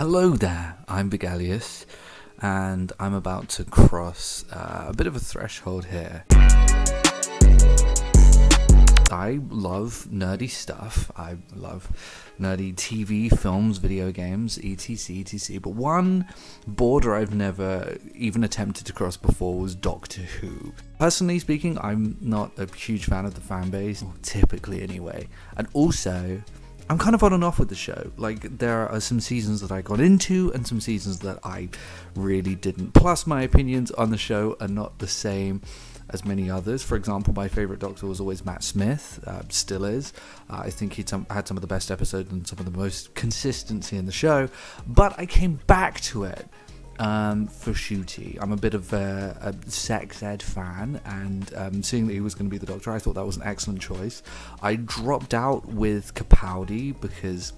Hello there, I'm Begalius, and I'm about to cross a bit of a threshold here. I love nerdy stuff. I love nerdy TV, films, video games, etc, but one border I've never even attempted to cross before was Doctor Who. Personally speaking, I'm not a huge fan of the fan base, typically anyway, and also I'm kind of on and off with the show. Like, there are some seasons that I got into and some seasons that I really didn't. Plus, my opinions on the show are not the same as many others. For example, my favourite Doctor was always Matt Smith, still is. I think he had some of the best episodes and some of the most consistency in the show. But I came back to it for Ncuti. I'm a bit of a sex ed fan, and seeing that he was going to be the Doctor, I thought that was an excellent choice. I dropped out with Capaldi because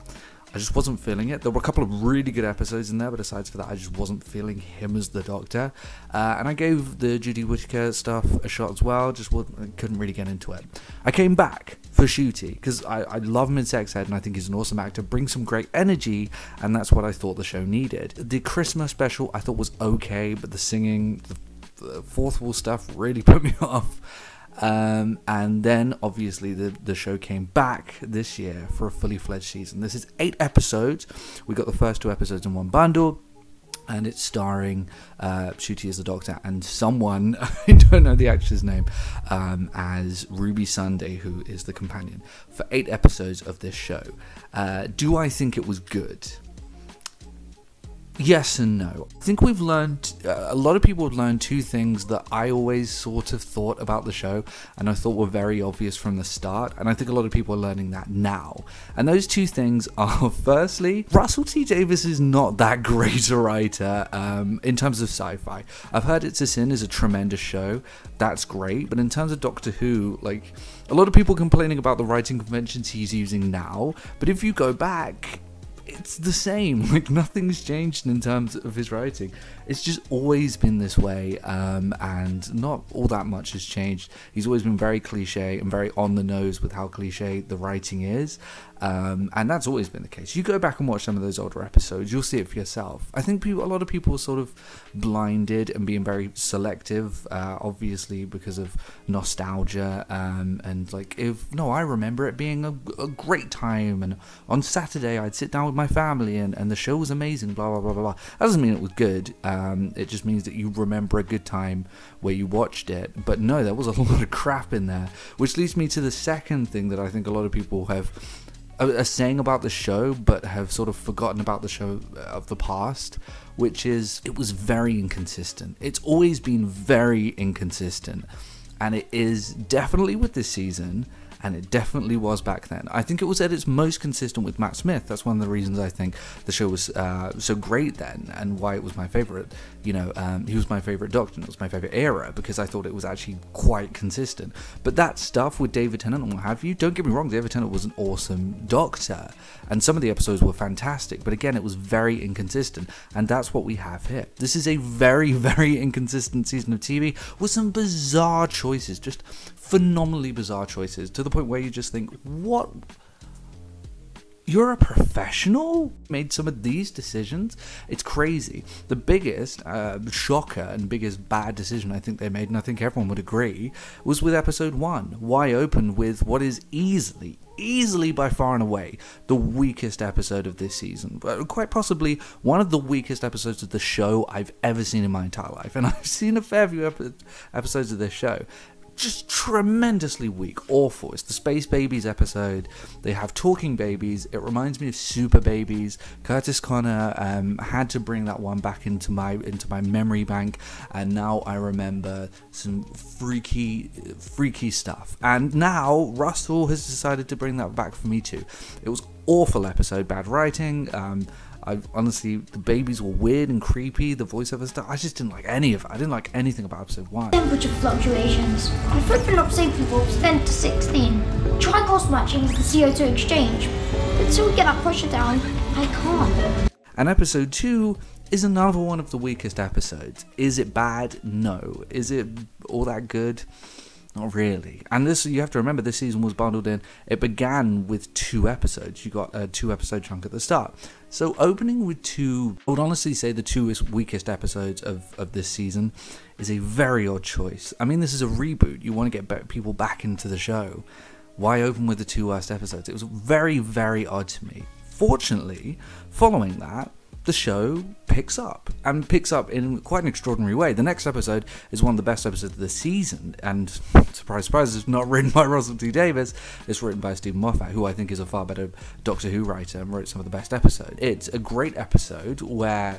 I just wasn't feeling it. There were a couple of really good episodes in there, but aside from that, I just wasn't feeling him as the Doctor. And I gave the Jodie Whittaker stuff a shot as well, couldn't really get into it. I came back for Ncuti because I love him in Sex Ed, and I think he's an awesome actor, brings some great energy, and that's what I thought the show needed. The Christmas special I thought was okay, but the singing, the fourth wall stuff really put me off. And then obviously the show came back this year for a fully fledged season. This is 8 episodes. We got the first 2 episodes in one bundle, and it's starring Ncuti as the Doctor and someone, I don't know the actress name, as Ruby Sunday, who is the companion, for 8 episodes of this show. Do I think it was good? Yes and no. I think we've learned, a lot of people have learned 2 things that I always sort of thought about the show, and I thought were very obvious from the start, and I think a lot of people are learning that now. And those 2 things are, firstly, Russell T Davies is not that great a writer in terms of sci-fi. I've heard It's a Sin is a tremendous show, that's great, but in terms of Doctor Who, like, a lot of people complaining about the writing conventions he's using now, but if you go back, it's the same. Like, nothing's changed in terms of his writing. It's just always been this way, and not all that much has changed. He's always been very cliche and very on the nose with how cliche the writing is, and that's always been the case. You go back and watch some of those older episodes, you'll see it for yourself. I think a lot of people are sort of blinded and being very selective, obviously because of nostalgia, and like, I remember it being a great time, and on Saturday I'd sit down with my family and the show was amazing, blah blah blah blah. That doesn't mean it was good. It just means that you remember a good time where you watched it. But no, there was a lot of crap in there, which leads me to the second thing that I think a lot of people are saying about the show, but have sort of forgotten about the show of the past, which is it was very inconsistent. It's always been very inconsistent, and it is definitely with this season, and it definitely was back then. I think it was at its most consistent with Matt Smith. That's one of the reasons I think the show was so great then, and why it was my favourite. He was my favourite Doctor, and it was my favourite era, because I thought it was actually quite consistent. But that stuff with David Tennant and what have you, don't get me wrong, David Tennant was an awesome Doctor, and some of the episodes were fantastic, but again, it was very inconsistent, and that's what we have here. This is a very, very inconsistent season of TV with some bizarre choices, just phenomenally bizarre choices, to the point where you just think, what? You're a professional? Made some of these decisions? It's crazy. The biggest shocker and biggest bad decision I think they made, and I think everyone would agree, was with episode 1. Why open with what is easily by far and away the weakest episode of this season, but quite possibly one of the weakest episodes of the show I've ever seen in my entire life, and I've seen a fair few episodes of this show. Just tremendously weak, awful. It's the Space Babies episode. They have talking babies. It reminds me of Super Babies. Curtis Connor had to bring that one back into my memory bank, and now I remember some freaky stuff. And now Russell has decided to bring that back for me too. It was awful episode, bad writing. Honestly, the babies were weird and creepy, the voiceover stuff, I just didn't like any of it. I didn't like anything about episode 1. Temperature fluctuations. If open up safe levels 10 to 16, try cost matching the CO2 exchange. Until we get our pressure down, I can't. And episode 2 is another one of the weakest episodes. Is it bad? No. Is it all that good? Not really. And this, you have to remember, this season was bundled in. It began with 2 episodes. You got a 2-episode chunk at the start. So opening with 2, I would honestly say the 2 weakest episodes of this season is a very odd choice. I mean, this is a reboot. You want to get people back into the show. Why open with the 2 worst episodes? It was very, very odd to me. Fortunately, following that, the show picks up in quite an extraordinary way. The next episode is one of the best episodes of the season, and surprise, surprise, it's not written by Russell T Davies. It's written by Stephen Moffat, who I think is a far better Doctor Who writer and wrote some of the best episodes. It's a great episode where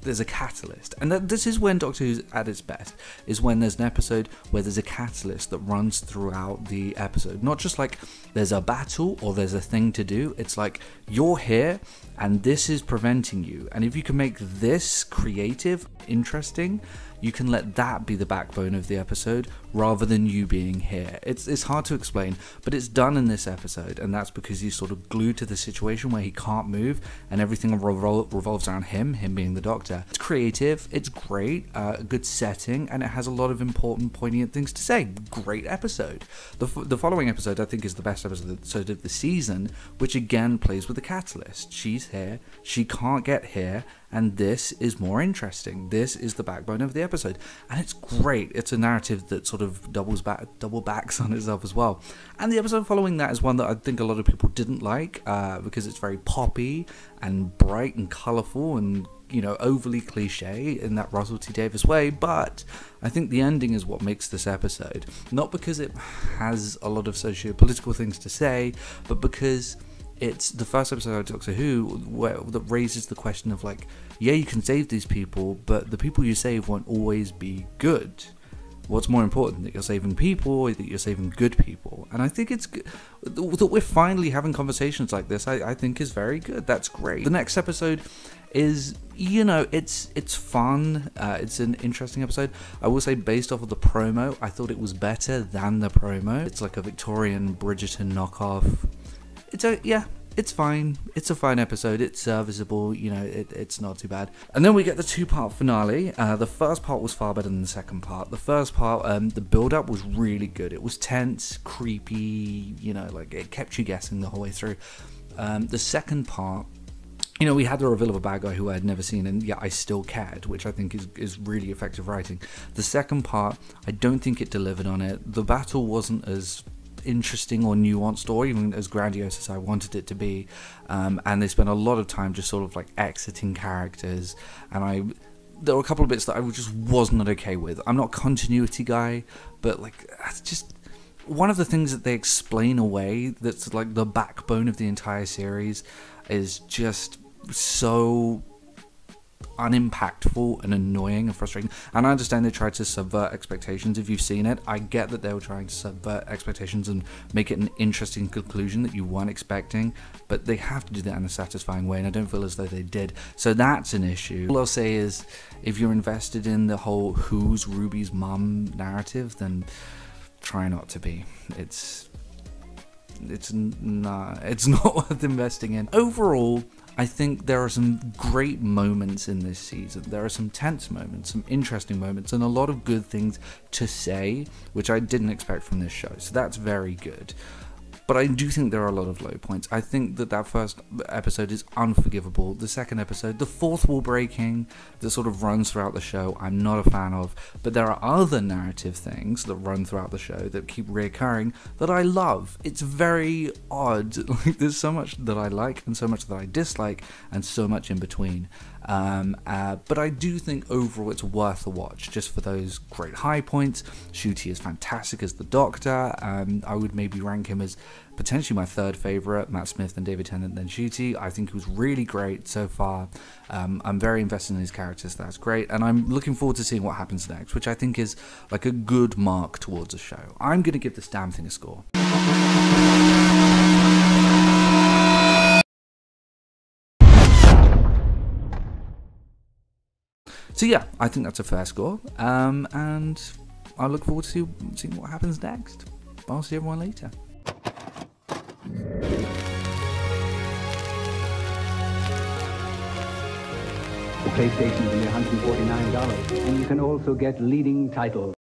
there's a catalyst, and this is when Doctor Who's at its best, is when there's an episode where there's a catalyst that runs throughout the episode. Not just like there's a battle or there's a thing to do, it's like you're here and this is preventing you, and if you can make this creative, interesting, you can let that be the backbone of the episode rather than you being here. It's hard to explain, but it's done in this episode, and that's because he's sort of glued to the situation where he can't move and everything revolves around him being the Doctor. It's creative, it's great, a good setting, and it has a lot of important, poignant things to say. Great episode. The following episode I think is the best episode of the season, which again plays with the catalyst. She's here, she can't get here, and this is more interesting. This is the backbone of the episode, and it's great. It's a narrative that sort of double backs on itself as well. And the episode following that is one that I think a lot of people didn't like because it's very poppy and bright and colourful and, you know, overly cliche in that Russell T Davies way. But I think the ending is what makes this episode, not because it has a lot of socio-political things to say, but because it's the first episode of Doctor Who that raises the question of, like, yeah, you can save these people, but the people you save won't always be good. What's more important, that you're saving people or that you're saving good people? And I think it's good that we're finally having conversations like this. I think is very good. That's great. The next episode is, you know, it's fun. It's an interesting episode. I will say, based off of the promo, I thought it was better than the promo. It's like a Victorian Bridgerton knockoff. It's fine. It's a fine episode. It's serviceable. You know, it's not too bad. And then we get the 2-part finale. The first part was far better than the second part. The first part, the build-up was really good. It was tense, creepy. You know, like it kept you guessing the whole way through. The second part, you know, we had the reveal of a bad guy who I had never seen, and yet I still cared, which I think is really effective writing. The second part, I don't think it delivered on it. The battle wasn't as interesting or nuanced or even as grandiose as I wanted it to be, and they spent a lot of time just sort of like exiting characters, and there were a couple of bits that I just was not okay with. I'm not a continuity guy, but like that's just one of the things that they explain away that's like the backbone of the entire series is just so unimpactful and annoying and frustrating. And I understand they tried to subvert expectations. If you've seen it, I get that they were trying to subvert expectations and make it an interesting conclusion that you weren't expecting, but they have to do that in a satisfying way, and I don't feel as though they did. So that's an issue. All I'll say is, if you're invested in the whole who's Ruby's mum narrative, then try not to be. It's not worth investing in. Overall, I think there are some great moments in this season. There are some tense moments, some interesting moments, and a lot of good things to say, which I didn't expect from this show. So that's very good. But I do think there are a lot of low points. I think that first episode is unforgivable. The second episode, the fourth wall breaking that sort of runs throughout the show, I'm not a fan of. But there are other narrative things that run throughout the show that keep reoccurring that I love. It's very odd. Like, there's so much that I like and so much that I dislike and so much in between. But I do think overall it's worth a watch just for those great high points. Ncuti is fantastic as the Doctor. I would maybe rank him as potentially my third favourite, Matt Smith and David Tennant, then Ncuti. I think he was really great so far. I'm very invested in his characters, that's great, and I'm looking forward to seeing what happens next, which I think is like a good mark towards a show. I'm going to give this damn thing a score. So yeah, I think that's a fair score, and I look forward to seeing what happens next. I'll see everyone later. The PlayStation is only $149, and you can also get leading titles.